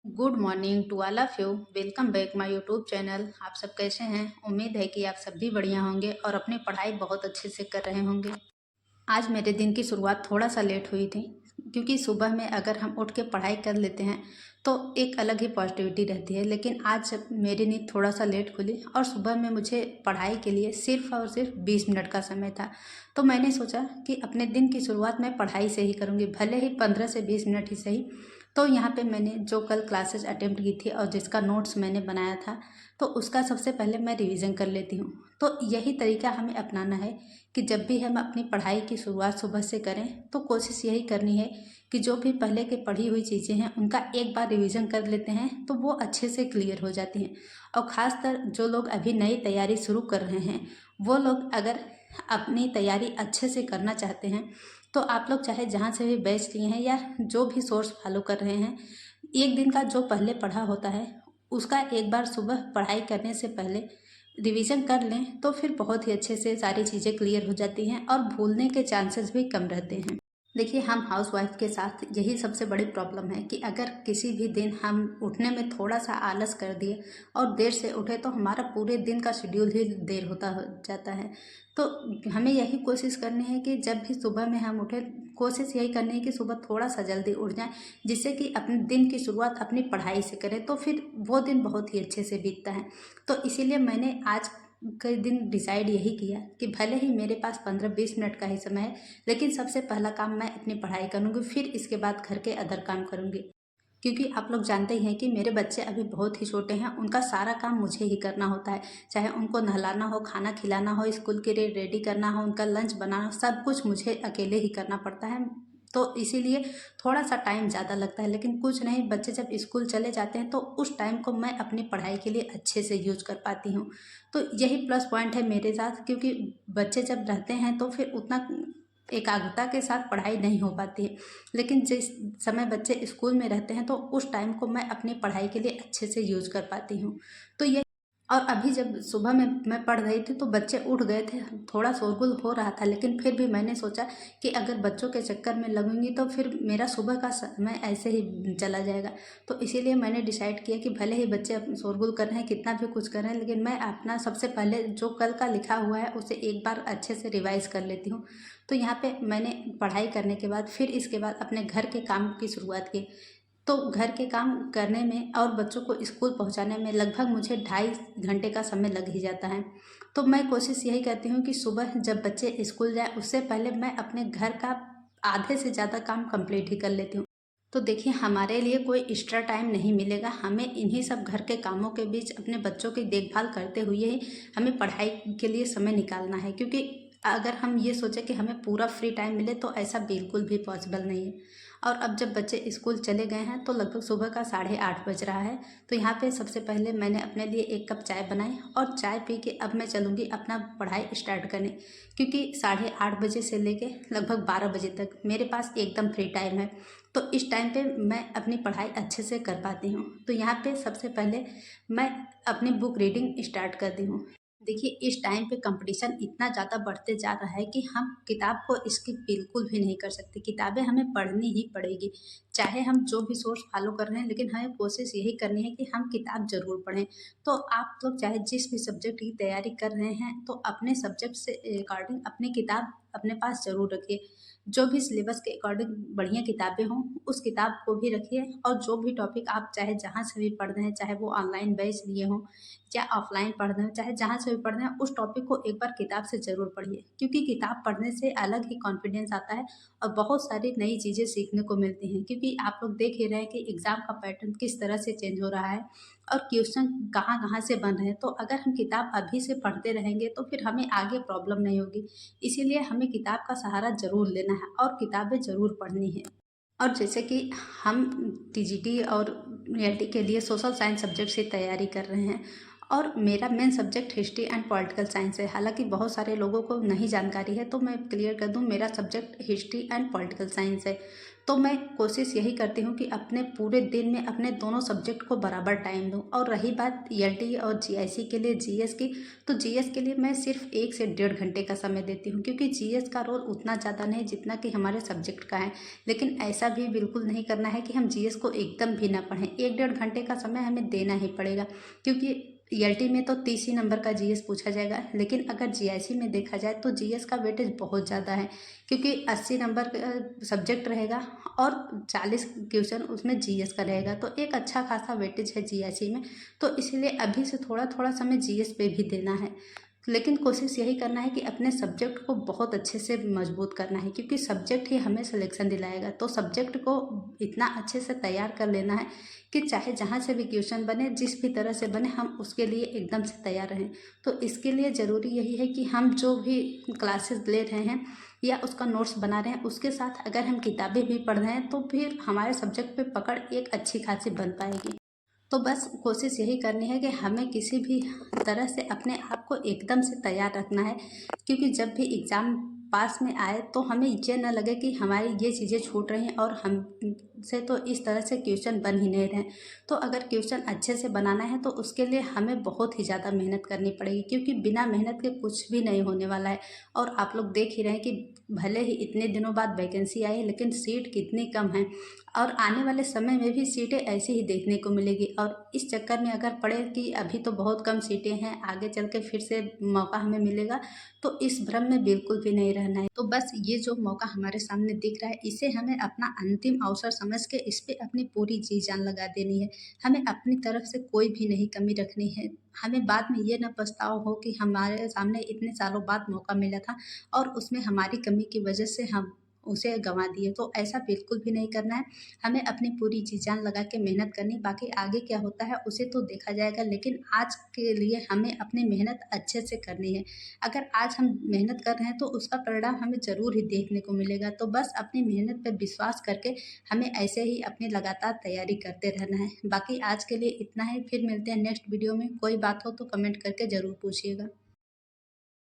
Good morning to all of you. Welcome back my YouTube channel. आप सब कैसे हैं? उम्मीद है कि आप सब भी बढ़िया होंगे और अपनी पढ़ाई बहुत अच्छे से कर रहे होंगे। आज मेरे दिन की शुरुआत थोड़ा सा लेट हुई थी, क्योंकि सुबह में अगर हम उठ के पढ़ाई कर लेते हैं तो एक अलग ही पॉजिटिविटी रहती है। लेकिन आज मेरी नींद थोड़ा सा लेट खुली और सुबह में मुझे पढ़ाई के लिए सिर्फ और सिर्फ 20 मिनट का समय था। तो मैंने सोचा कि अपने दिन की शुरुआत मैं पढ़ाई से ही करूँगी, भले ही 15 से 20 मिनट ही सही। तो यहाँ पे मैंने जो कल क्लासेस अटेम्प्ट की थी और जिसका नोट्स मैंने बनाया था, तो उसका सबसे पहले मैं रिवीजन कर लेती हूँ। तो यही तरीका हमें अपनाना है कि जब भी हम अपनी पढ़ाई की शुरुआत सुबह से करें तो कोशिश यही करनी है कि जो भी पहले की पढ़ी हुई चीज़ें हैं उनका एक बार रिवीजन कर लेते हैं तो वो अच्छे से क्लियर हो जाती हैं। और ख़ासकर जो लोग अभी नई तैयारी शुरू कर रहे हैं, वो लोग अगर अपनी तैयारी अच्छे से करना चाहते हैं तो आप लोग चाहे जहाँ से भी बैच लिए हैं या जो भी सोर्स फॉलो कर रहे हैं, एक दिन का जो पहले पढ़ा होता है उसका एक बार सुबह पढ़ाई करने से पहले रिवीजन कर लें तो फिर बहुत ही अच्छे से सारी चीज़ें क्लियर हो जाती हैं और भूलने के चांसेस भी कम रहते हैं। देखिए, हम हाउसवाइफ के साथ यही सबसे बड़ी प्रॉब्लम है कि अगर किसी भी दिन हम उठने में थोड़ा सा आलस कर दिए और देर से उठे तो हमारा पूरे दिन का शेड्यूल ही देर होता हो जाता है। तो हमें यही कोशिश करनी है कि जब भी सुबह में हम उठें, कोशिश यही करनी है कि सुबह थोड़ा सा जल्दी उठ जाएं, जिससे कि अपने दिन की शुरुआत अपनी पढ़ाई से करें तो फिर वो दिन बहुत ही अच्छे से बीतता है। तो इसीलिए मैंने आज कई दिन डिसाइड यही किया कि भले ही मेरे पास 15-20 मिनट का ही समय है, लेकिन सबसे पहला काम मैं अपनी पढ़ाई करूँगी, फिर इसके बाद घर के अदर काम करूँगी। क्योंकि आप लोग जानते ही हैं कि मेरे बच्चे अभी बहुत ही छोटे हैं, उनका सारा काम मुझे ही करना होता है। चाहे उनको नहलाना हो, खाना खिलाना हो, स्कूल के लिए रेडी करना हो, उनका लंच बनाना हो, सब कुछ मुझे अकेले ही करना पड़ता है। तो इसीलिए थोड़ा सा टाइम ज़्यादा लगता है, लेकिन कुछ नहीं, बच्चे जब स्कूल चले जाते हैं तो उस टाइम को मैं अपनी पढ़ाई के लिए अच्छे से यूज कर पाती हूँ। तो यही प्लस पॉइंट है मेरे साथ, क्योंकि बच्चे जब रहते हैं तो फिर उतना एकाग्रता के साथ पढ़ाई नहीं हो पाती है। लेकिन जिस समय बच्चे स्कूल में रहते हैं तो उस टाइम को मैं अपनी पढ़ाई के लिए अच्छे से यूज कर पाती हूँ। तो ये और अभी जब सुबह में मैं पढ़ रही थी तो बच्चे उठ गए थे, थोड़ा शोरगुल हो रहा था, लेकिन फिर भी मैंने सोचा कि अगर बच्चों के चक्कर में लगूंगी तो फिर मेरा सुबह का समय ऐसे ही चला जाएगा। तो इसीलिए मैंने डिसाइड किया कि भले ही बच्चे शोरगुल कर रहे हैं, कितना भी कुछ कर रहे हैं, लेकिन मैं अपना सबसे पहले जो कल का लिखा हुआ है उसे एक बार अच्छे से रिवाइज कर लेती हूँ। तो यहाँ पे मैंने पढ़ाई करने के बाद फिर इसके बाद अपने घर के काम की शुरुआत की। तो घर के काम करने में और बच्चों को स्कूल पहुंचाने में लगभग मुझे 2.5 घंटे का समय लग ही जाता है। तो मैं कोशिश यही करती हूँ कि सुबह जब बच्चे स्कूल जाएं उससे पहले मैं अपने घर का आधे से ज़्यादा काम कंप्लीट ही कर लेती हूँ। तो देखिए, हमारे लिए कोई एक्स्ट्रा टाइम नहीं मिलेगा, हमें इन्हीं सब घर के कामों के बीच अपने बच्चों की देखभाल करते हुए ही हमें पढ़ाई के लिए समय निकालना है। क्योंकि अगर हम ये सोचें कि हमें पूरा फ्री टाइम मिले तो ऐसा बिल्कुल भी पॉसिबल नहीं है। और अब जब बच्चे स्कूल चले गए हैं तो लगभग सुबह का 8:30 बज रहा है। तो यहाँ पे सबसे पहले मैंने अपने लिए एक कप चाय बनाई और चाय पी के अब मैं चलूँगी अपना पढ़ाई स्टार्ट करने, क्योंकि 8:30 बजे से लेके लगभग 12 बजे तक मेरे पास एकदम फ्री टाइम है। तो इस टाइम पे मैं अपनी पढ़ाई अच्छे से कर पाती हूँ। तो यहाँ पे सबसे पहले मैं अपनी बुक रीडिंग स्टार्ट करती हूँ। देखिए, इस टाइम पे कंपटीशन इतना ज़्यादा बढ़ते जा रहा है कि हम किताब को स्किप बिल्कुल भी नहीं कर सकते। किताबें हमें पढ़नी ही पड़ेगी, चाहे हम जो भी सोर्स फॉलो कर रहे हैं, लेकिन हमें कोशिश यही करनी है कि हम किताब ज़रूर पढ़ें। तो आप लोग चाहे जिस भी सब्जेक्ट की तैयारी कर रहे हैं तो अपने सब्जेक्ट से अकॉर्डिंग अपनी किताब अपने पास ज़रूर रखिए। जो भी सिलेबस के अकॉर्डिंग बढ़िया किताबें हों, उस किताब को भी रखिए। और जो भी टॉपिक आप चाहे जहाँ से भी पढ़ रहे हैं, चाहे वो ऑनलाइन बैच लिए हों या ऑफलाइन पढ़ रहे हो, चाहे जहाँ से भी पढ़ रहे हैं, उस टॉपिक को एक बार किताब से ज़रूर पढ़िए। क्योंकि किताब पढ़ने से अलग ही कॉन्फिडेंस आता है और बहुत सारी नई चीज़ें सीखने को मिलती हैं। क्योंकि आप लोग देख ही रहे हैं कि एग्ज़ाम का पैटर्न किस तरह से चेंज हो रहा है और क्वेश्चन कहाँ-कहाँ से बन रहे हैं। तो अगर हम किताब अभी से पढ़ते रहेंगे तो फिर हमें आगे प्रॉब्लम नहीं होगी। इसीलिए हमें किताब का सहारा ज़रूर लेना है और किताबें ज़रूर पढ़नी है। और जैसे कि हम टीजीटी और नीट के लिए सोशल साइंस सब्जेक्ट से तैयारी कर रहे हैं और मेरा main subject history and political science है। हालांकि बहुत सारे लोगों को नहीं जानकारी है, तो मैं क्लियर कर दूं, मेरा subject history and political science है। तो मैं कोशिश यही करती हूँ कि अपने पूरे दिन में अपने दोनों सब्जेक्ट को बराबर टाइम दूँ। और रही बात ईएलटी और जीआईसी के लिए जीएस की, तो जीएस के लिए मैं सिर्फ 1 से 1.5 घंटे का समय देती हूँ, क्योंकि जीएस का रोल उतना ज़्यादा नहीं जितना कि हमारे सब्जेक्ट का है। लेकिन ऐसा भी बिल्कुल नहीं करना है कि हम जीएस को एकदम भी ना पढ़ें। 1-1.5 घंटे का समय हमें देना ही पड़ेगा, क्योंकि ईएलटी में तो 30 ही नंबर का जीएस पूछा जाएगा। लेकिन अगर जीआईसी में देखा जाए तो जीएस का वेटेज बहुत ज़्यादा है, क्योंकि 80 नंबर का सब्जेक्ट रहेगा और 40 क्वेश्चन उसमें जीएस का रहेगा, तो एक अच्छा खासा वेटेज है जीआईसी में। तो इसलिए अभी से थोड़ा थोड़ा समय जीएस पे भी देना है। लेकिन कोशिश यही करना है कि अपने सब्जेक्ट को बहुत अच्छे से मजबूत करना है, क्योंकि सब्जेक्ट ही हमें सिलेक्शन दिलाएगा। तो सब्जेक्ट को इतना अच्छे से तैयार कर लेना है कि चाहे जहाँ से भी क्वेश्चन बने, जिस भी तरह से बने, हम उसके लिए एकदम से तैयार रहें। तो इसके लिए ज़रूरी यही है कि हम जो भी क्लासेस ले रहे हैं या उसका नोट्स बना रहे हैं, उसके साथ अगर हम किताबें भी पढ़ रहे हैं तो फिर हमारे सब्जेक्ट पे पकड़ एक अच्छी खासी बन पाएगी। तो बस कोशिश यही करनी है कि हमें किसी भी तरह से अपने आप को एकदम से तैयार रखना है, क्योंकि जब भी एग्ज़ाम पास में आए तो हमें ये ना लगे कि हमारी ये चीज़ें छूट रही हैं और हम से तो इस तरह से क्वेश्चन बन ही नहीं रहे। तो अगर क्वेश्चन अच्छे से बनाना है तो उसके लिए हमें बहुत ही ज़्यादा मेहनत करनी पड़ेगी, क्योंकि बिना मेहनत के कुछ भी नहीं होने वाला है। और आप लोग देख ही रहे हैं कि भले ही इतने दिनों बाद वैकेंसी आई है, लेकिन सीट कितनी कम है। और आने वाले समय में भी सीटें ऐसी ही देखने को मिलेगी। और इस चक्कर में अगर पड़े कि अभी तो बहुत कम सीटें हैं, आगे चल के फिर से मौका हमें मिलेगा, तो इस भ्रम में बिल्कुल भी नहीं रहना है। तो बस ये जो मौका हमारे सामने दिख रहा है, इसे हमें अपना अंतिम अवसर समझ के इस पे अपनी पूरी जी जान लगा देनी है। हमें अपनी तरफ से कोई भी नहीं कमी रखनी है। हमें बाद में ये ना पछतावा हो कि हमारे सामने इतने सालों बाद मौका मिला था और उसमें हमारी कमी की वजह से हम उसे गंवा दिए। तो ऐसा बिल्कुल भी नहीं करना है। हमें अपनी पूरी जी जान लगा के मेहनत करनी, बाकी आगे क्या होता है उसे तो देखा जाएगा। लेकिन आज के लिए हमें अपनी मेहनत अच्छे से करनी है। अगर आज हम मेहनत कर रहे हैं तो उसका परिणाम हमें ज़रूर ही देखने को मिलेगा। तो बस अपनी मेहनत पे विश्वास करके हमें ऐसे ही अपनी लगातार तैयारी करते रहना है। बाकी आज के लिए इतना ही, फिर मिलते हैं नेक्स्ट वीडियो में। कोई बात हो तो कमेंट करके ज़रूर पूछिएगा।